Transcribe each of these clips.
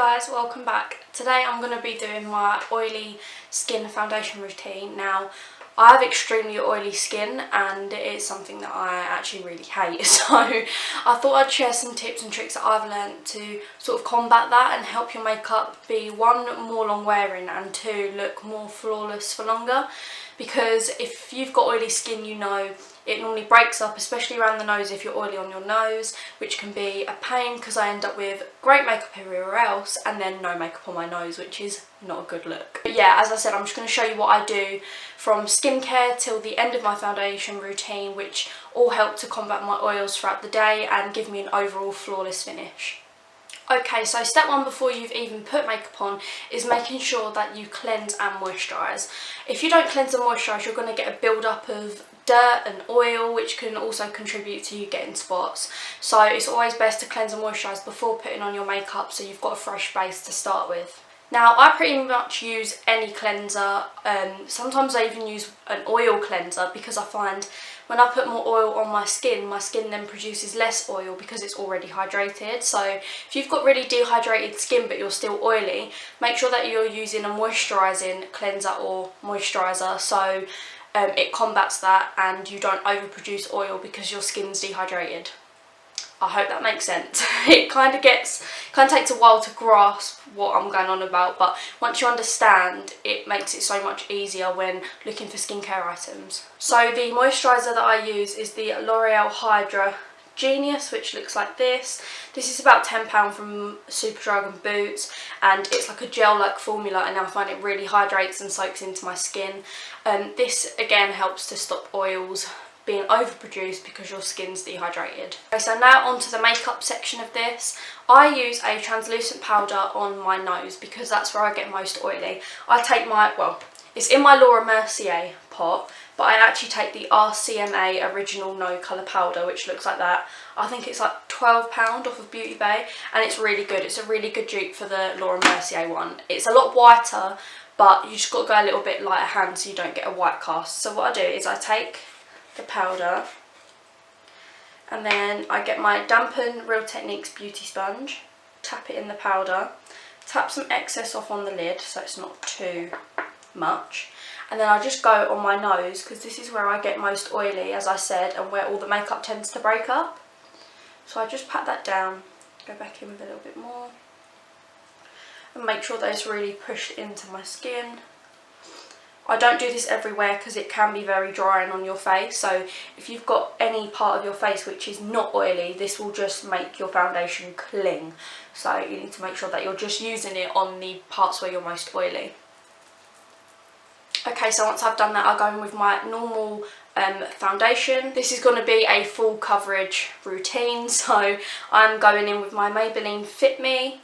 guys, welcome back. Today I'm going to be doing my oily skin foundation routine. Now, I have extremely oily skin and it is something that I actually really hate, so I thought I'd share some tips and tricks that I've learnt to sort of combat that and help your makeup be, one, more long wearing, and two, look more flawless for longer. Because if you've got oily skin, you know it normally breaks up, especially around the nose if you're oily on your nose, which can be a pain because I end up with great makeup everywhere else and then no makeup on my nose, which is not a good look. But yeah, as I said, I'm just going to show you what I do from skincare till the end of my foundation routine, which all help to combat my oils throughout the day and give me an overall flawless finish. Okay, so step one before you've even put makeup on is making sure that you cleanse and moisturise. If you don't cleanse and moisturise, you're going to get a build-up of dirt and oil, which can also contribute to you getting spots. So it's always best to cleanse and moisturise before putting on your makeup so you've got a fresh base to start with. Now, I pretty much use any cleanser. Sometimes I even use an oil cleanser because I find when I put more oil on my skin then produces less oil because it's already hydrated. So if you've got really dehydrated skin but you're still oily, make sure that you're using a moisturising cleanser or moisturiser so it combats that and you don't overproduce oil because your skin's dehydrated. I hope that makes sense. It kind of takes a while to grasp what I'm going on about, but once you understand, it makes it so much easier when looking for skincare items. So the moisturiser that I use is the L'Oreal Hydra Genius, which looks like this. This is about £10 from Superdrug and Boots, and it's like a gel-like formula, and I find it really hydrates and soaks into my skin. This again helps to stop oils being overproduced because your skin's dehydrated. Okay, so now onto the makeup section of this. I use a translucent powder on my nose because that's where I get most oily. I take it's in my Laura Mercier pot, but I actually take the RCMA Original No Colour Powder, which looks like that. I think it's like £12 off of Beauty Bay, and it's really good. It's a really good dupe for the Laura Mercier one. It's a lot whiter, but you just got to go a little bit lighter hand so you don't get a white cast. So what I do is I take the powder and then I get my Dampen Real Techniques beauty sponge, tap it in the powder, tap some excess off on the lid so it's not too much, and then I just go on my nose because this is where I get most oily, as I said, and where all the makeup tends to break up. So I just pat that down, go back in with a little bit more and make sure that it's really pushed into my skin. I don't do this everywhere because it can be very drying on your face, so if you've got any part of your face which is not oily, this will just make your foundation cling. So you need to make sure that you're just using it on the parts where you're most oily. Okay, so once I've done that, I'll go in with my normal foundation. This is going to be a full coverage routine, so I'm going in with my Maybelline Fit Me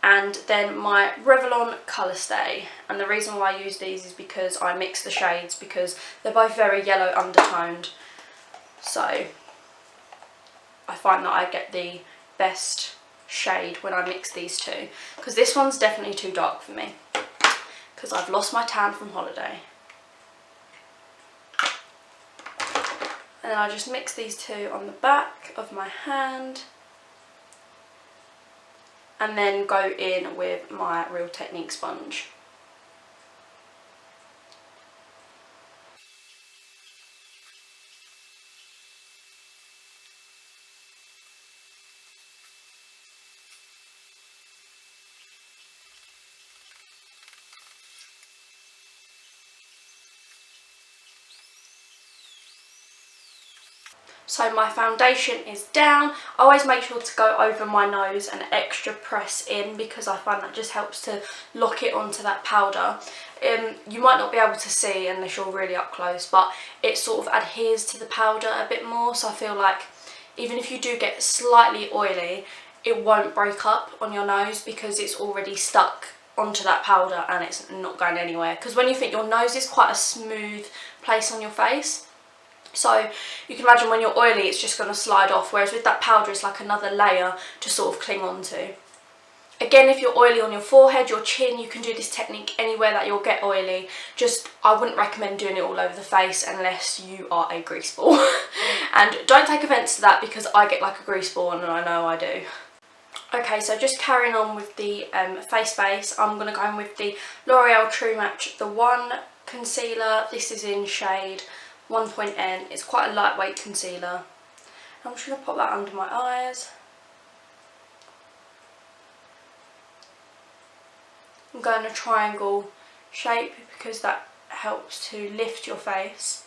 and then my Revlon Colour Stay. And the reason why I use these is because I mix the shades because they're both very yellow undertoned. So I find that I get the best shade when I mix these two, because this one's definitely too dark for me because I've lost my tan from holiday. And then I just mix these two on the back of my hand and then go in with my Real Technique sponge. So my foundation is down. I always make sure to go over my nose and extra press in because I find that just helps to lock it onto that powder. You might not be able to see unless you're really up close, but it sort of adheres to the powder a bit more, so I feel like even if you do get slightly oily, it won't break up on your nose because it's already stuck onto that powder and it's not going anywhere. Because when you think your nose is quite a smooth place on your face, so you can imagine when you're oily it's just going to slide off, whereas with that powder it's like another layer to sort of cling onto. Again, if you're oily on your forehead, your chin, you can do this technique anywhere that you'll get oily. Just, I wouldn't recommend doing it all over the face unless you are a grease ball. And don't take offence to that because I get like a grease ball and I know I do. Okay, so just carrying on with the face base, I'm going to go in with the L'Oreal True Match, the One concealer. This is in shade 1.N. It's quite a lightweight concealer. I'm just going to pop that under my eyes. I'm going a triangle shape because that helps to lift your face.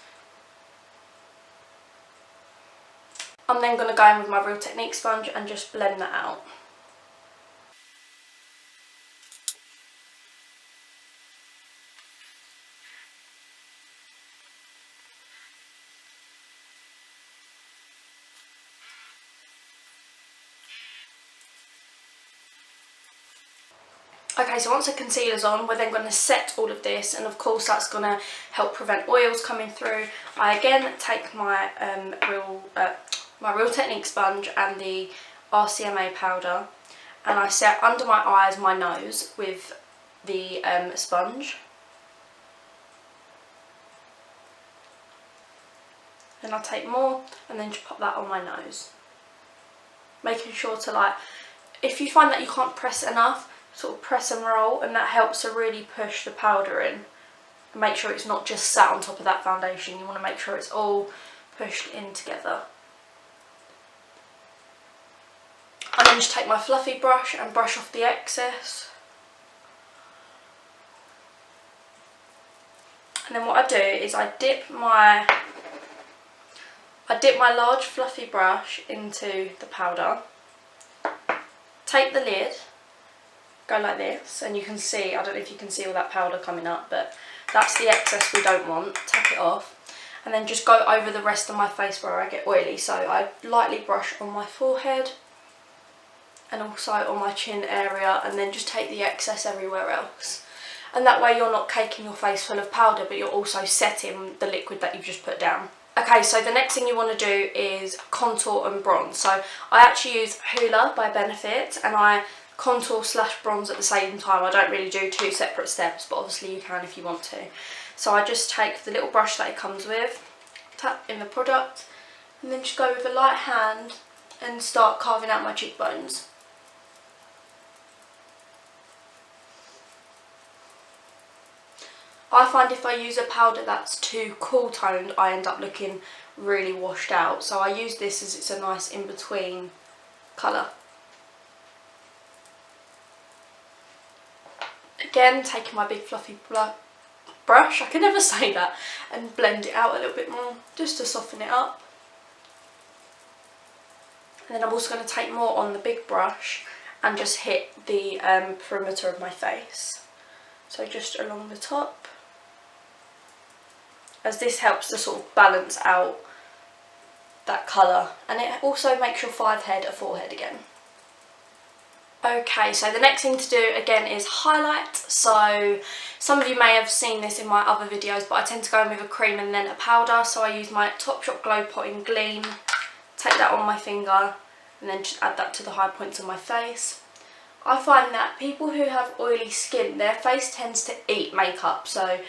I'm then going to go in with my Real Technique sponge and just blend that out. Okay, so once the concealer's on, we're then going to set all of this, and of course that's going to help prevent oils coming through. I again take my Real Technique sponge and the RCMA powder, and I set under my eyes, my nose with the sponge. Then I'll take more and then just pop that on my nose. Making sure to, like, if you find that you can't press it enough, sort of press and roll, and that helps to really push the powder in and make sure it's not just sat on top of that foundation. You want to make sure it's all pushed in together. And then just take my fluffy brush and brush off the excess. And then what I do is I dip my large fluffy brush into the powder, take the lid, go like this, and you can see, I don't know if you can see all that powder coming up, but that's the excess we don't want. Tap it off, and then just go over the rest of my face where I get oily. So I lightly brush on my forehead and also on my chin area, and then just take the excess everywhere else. And that way you're not caking your face full of powder, but you're also setting the liquid that you've just put down. Okay, so the next thing you want to do is contour and bronze. So I actually use Hoola by Benefit, and I contour / bronze at the same time. I don't really do two separate steps, but obviously you can if you want to. So I just take the little brush that it comes with, tap in the product, and then just go with a light hand and start carving out my cheekbones. I find if I use a powder that's too cool toned, I end up looking really washed out. So I use this as it's a nice in-between colour. Again, taking my big fluffy brush, I can never say that, and blend it out a little bit more just to soften it up. And then I'm also going to take more on the big brush and just hit the perimeter of my face. So just along the top, as this helps to sort of balance out that colour, and it also makes your forehead a forehead again. Okay, so the next thing to do again is highlight. So some of you may have seen this in my other videos, but I tend to go in with a cream and then a powder. So I use my Topshop Glow Potting Gleam, take that on my finger, and then just add that to the high points of my face. I find that people who have oily skin, their face tends to eat makeup. So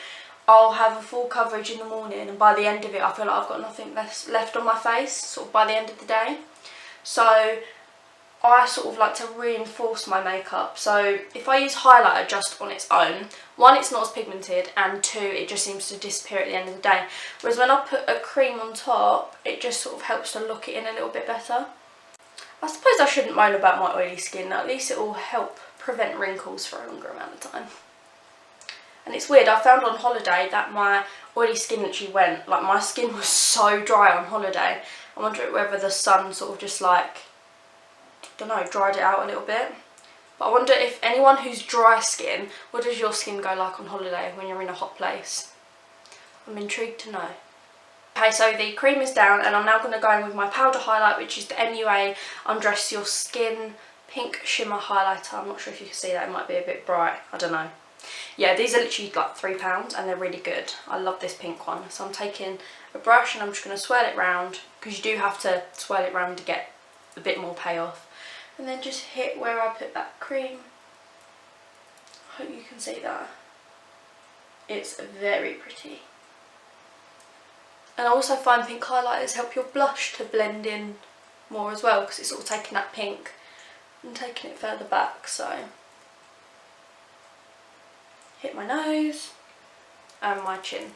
I'll have a full coverage in the morning, and by the end of it I feel like I've got nothing left on my face, sort of by the end of the day. So I sort of like to reinforce my makeup. So if I use highlighter just on its own, one, it's not as pigmented, and two, it just seems to disappear at the end of the day. Whereas when I put a cream on top, it just sort of helps to lock it in a little bit better. I suppose I shouldn't moan about my oily skin, at least it will help prevent wrinkles for a longer amount of time. And it's weird, I found on holiday that my oily skin actually went, like my skin was so dry on holiday. I wonder whether the sun sort of just like, I don't know, dried it out a little bit. But I wonder if anyone who's dry skin, what does your skin go like on holiday when you're in a hot place? I'm intrigued to know. Okay, so the cream is down, and I'm now going to go in with my powder highlight, which is the MUA Undress Your Skin Pink Shimmer Highlighter. I'm not sure if you can see that, it might be a bit bright, I don't know. Yeah, these are literally like £3 and they're really good. I love this pink one. So I'm taking a brush and I'm just going to swirl it round, because you do have to swirl it round to get a bit more payoff. And then just hit where I put that cream. I hope you can see that. It's very pretty. And I also find pink highlighters help your blush to blend in more as well, because it's sort of taking that pink and taking it further back, so hit my nose and my chin.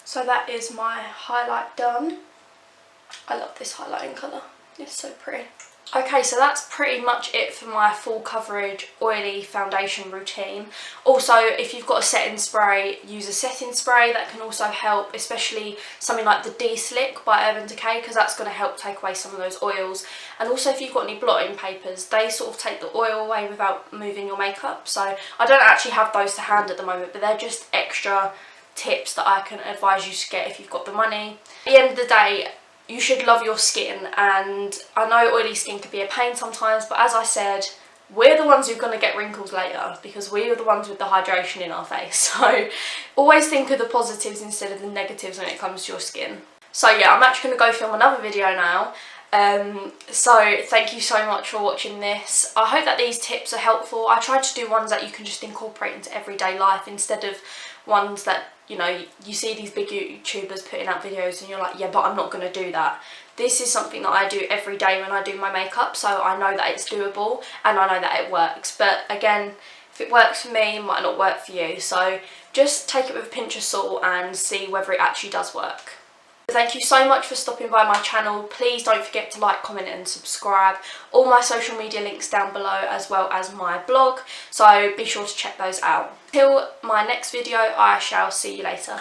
So that is my highlight done. I love this highlighting colour, it's so pretty. Okay, so that's pretty much it for my full coverage oily foundation routine. Also, if you've got a setting spray, use a setting spray. That can also help, especially something like the D-Slick by Urban Decay, because that's going to help take away some of those oils. And also if you've got any blotting papers, they sort of take the oil away without moving your makeup. So I don't actually have those to hand at the moment, but they're just extra tips that I can advise you to get if you've got the money. At the end of the day, you should love your skin, and I know oily skin can be a pain sometimes, but as I said, we're the ones who are going to get wrinkles later because we're the ones with the hydration in our face. So always think of the positives instead of the negatives when it comes to your skin. So yeah, I'm actually going to go film another video now. So thank you so much for watching this. I hope that these tips are helpful. I tried to do ones that you can just incorporate into everyday life instead of ones that, you know, you see these big YouTubers putting out videos and you're like, yeah, but I'm not going to do that. This is something that I do every day when I do my makeup, so I know that it's doable and I know that it works. But again, if it works for me, it might not work for you. So just take it with a pinch of salt and see whether it actually does work. Thank you so much for stopping by my channel. Please don't forget to like, comment and subscribe. All my social media links down below, as well as my blog, so be sure to check those out. Till my next video, I shall see you later.